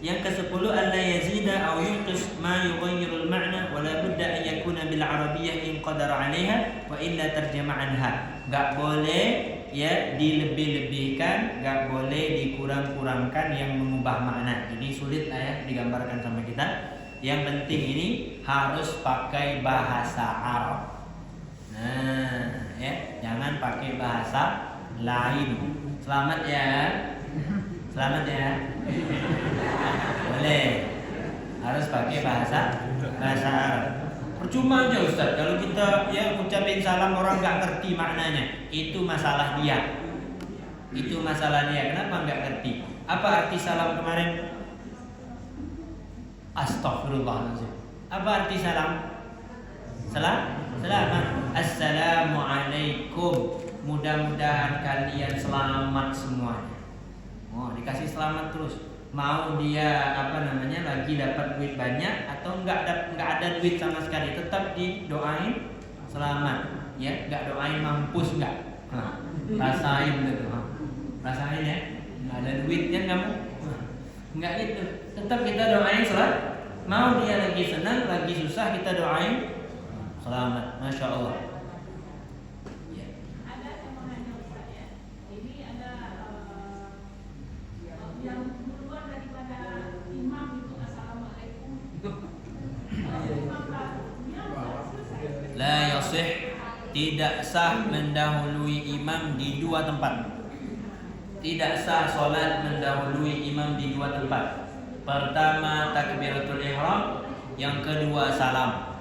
yang ke-10 alla yazida aw yunqis ma yughayyirul ma'na wa la budda an yakuna bil arabiyyah in qadara 'alaiha wa illa tarjama anha. Enggak boleh ya dilebih-lebihkan, enggak boleh dikurang-kurangkan yang mengubah makna. Ini sulit lah ya digambarkan sama kita. Yang penting ini harus pakai bahasa Arab. Nah, ya, jangan pakai bahasa lain. Selamat ya. Selamat ya. Boleh. Harus pakai bahasa Arab. Percuma aja Ustaz kalau kita ya ngucapin salam orang nggak ngerti maknanya. Itu masalah dia. Itu masalah dia. Kenapa nggak ngerti? Apa arti salam kemarin? Astaghfirullahaladzim. Apa arti salam? Selamat. Assalamualaikum. Mudah-mudahan kalian selamat semuanya. Oh, dikasih selamat terus. Mau dia lagi dapat duit banyak atau enggak ada duit sama sekali, tetap didoain selamat. Ya, enggak doain mampus enggak. Rasain gitu. Rasain ya. Enggak ada duitnya kamu. Enggak gitu. Tetap kita doain selamat. Mau dia lagi senang, lagi susah, kita doain selamat. Masya Allah. Ya. Ada yang menanya Ustaz ya. Ini ada yang duluan daripada imam itu assalamualaikum. La yasih, tidak sah mendahului imam di dua tempat. Tidak sah solat mendahului imam di dua tempat. Pertama takbiratul ihram, yang kedua salam.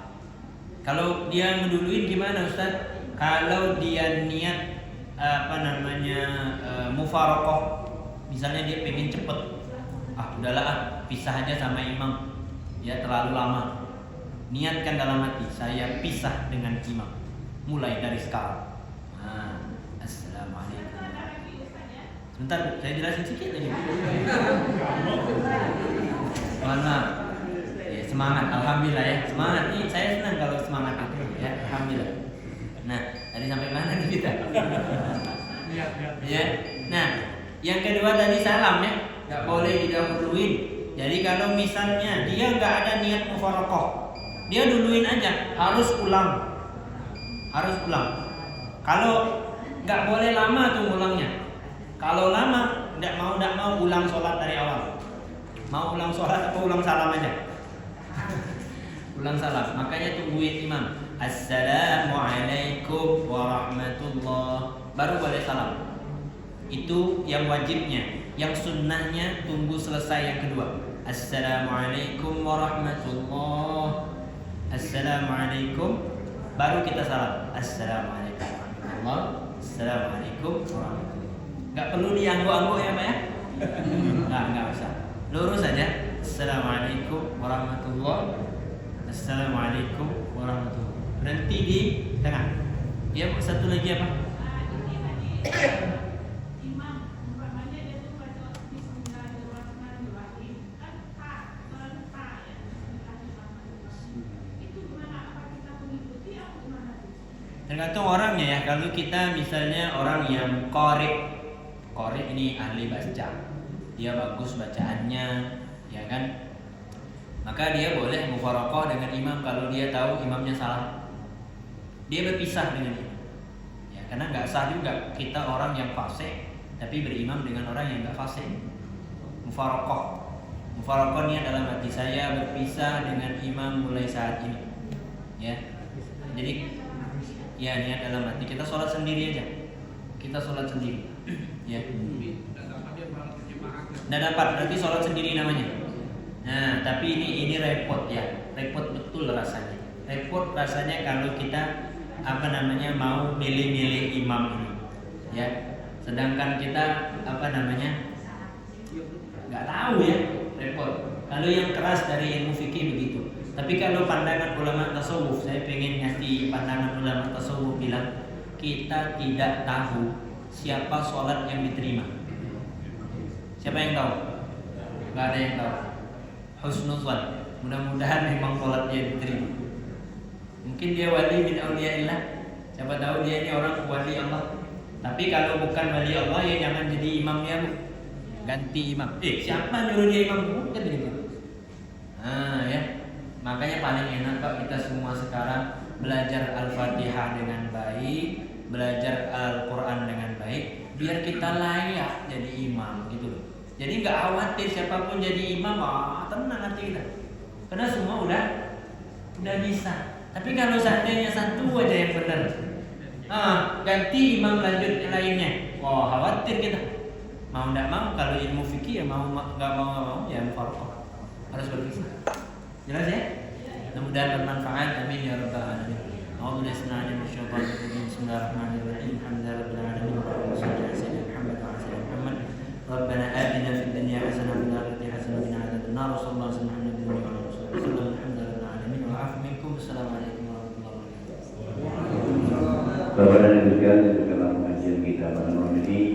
Kalau dia ngeduluin gimana Ustaz? Kalau dia niat mufaraqah, misalnya dia pengen cepet, udahlah pisah aja sama imam, ya terlalu lama. Niatkan dalam hati, saya pisah dengan imam, mulai dari sekarang. Assalamualaikum. Sebentar, saya jelasin sedikit aja. Mohon maaf. Ya, semangat, alhamdulillah ya. Semangat nih, saya senang kalau semangat itu ya, alhamdulillah. Nah, tadi sampai mana nih kita? Ya. Nah, yang kedua tadi salam ya, nggak boleh didahuluin. Jadi kalau misalnya dia nggak ada niat mufaraqah, dia duluin aja, harus ulang. Kalau nggak boleh lama tuh ulangnya. Kalau lama, nggak mau ulang sholat dari awal. Mau ulang sholat atau ulang salam aja? Ulang salam. Makanya tungguin imam. Assalamualaikum warahmatullah. Baru boleh salam. Itu yang wajibnya. Yang sunnahnya tunggu selesai yang kedua. Assalamualaikum warahmatullah. Assalamualaikum. Baru kita salam. Assalamualaikum warahmatullah. Assalamualaikum warahmatullah. Nggak perlu diangguk-angguk ya Pak ya? Nggak usah. Lurus saja. Assalamualaikum warahmatullah. Assalamualaikum warahmatullah. Berhenti di tengah. Ya, satu lagi apa? Imam umpamanya dia tuh baca Bismillahirrahmanirrahim kan ta ya Bismillahirrahmanirrahim. Itu gimana, apa kita mengikuti atau gimana? Tergantung orangnya ya. Kalau kita misalnya orang yang qari ini ahli baca, dia bagus bacaannya, ya kan? Maka dia boleh mufaraqah dengan imam kalau dia tahu imamnya salah. Dia berpisah dengan imam. Ya, karena nggak sah juga kita orang yang fasik tapi berimam dengan orang yang nggak fasik. Mufaraqah. Mufaraqah ini dalam hati saya berpisah dengan imam mulai saat ini. Ya. Jadi ya niat dalam hati kita sholat sendiri aja. Kita sholat sendiri. Ya. Nggak dapat berarti sholat sendiri namanya. Nah, tapi ini repot ya, repot betul rasanya. Repot rasanya kalau kita mau milih-milih imam ini, ya. Sedangkan kita nggak tahu ya, repot. Kalau yang keras dari ilmu fikih begitu. Tapi kalau pandangan ulama tasawuf, saya pengen ngasih pandangan ulama tasawuf bilang kita tidak tahu siapa sholat yang diterima. Siapa yang tahu? Nggak ada yang tahu. Husnuzan, mudah-mudahan memang sholatnya diterima. Mungkin dia wali min auliyaillah, siapa tahu dia ini orang wali Allah. Tapi kalau bukan wali Allah ya jangan jadi imamnya Bu. Ganti imam. Siapa nyuruh dia imam? Kan begitu. Nah ya, makanya paling enak Pak kita semua sekarang belajar Al-Fatihah dengan baik, belajar Al-Quran dengan baik, biar kita layak jadi imam gitu loh. Jadi nggak khawatir siapapun jadi imam, tenang hati kita. Karena semua udah bisa. Tapi kalau seandainya satu aja yang benar, ganti imam lanjut yang lainnya, khawatir kita. Mau nggak mau kalau ilmu fikih ya mau nggak mau ya mufaraqah harus berpisah. Jelas ya? Mudah-mudahan bermanfaat. Amin ya rabbal alamin. Bismillahirrahmanirrahim. Alhamdulillahirabbil alamin. ربنا آتنا في الدنيا حسنة وفي الآخرة حسنة وقنا عذاب النار وصلى الله وسلم على نبينا محمد وعلى آله وصحبه الحمد لله رب العالمين والعفو منكم السلام عليكم ورحمة الله وبركاته. Bapak dan Ibu sekalian, dalam pengajian kita pada malam ini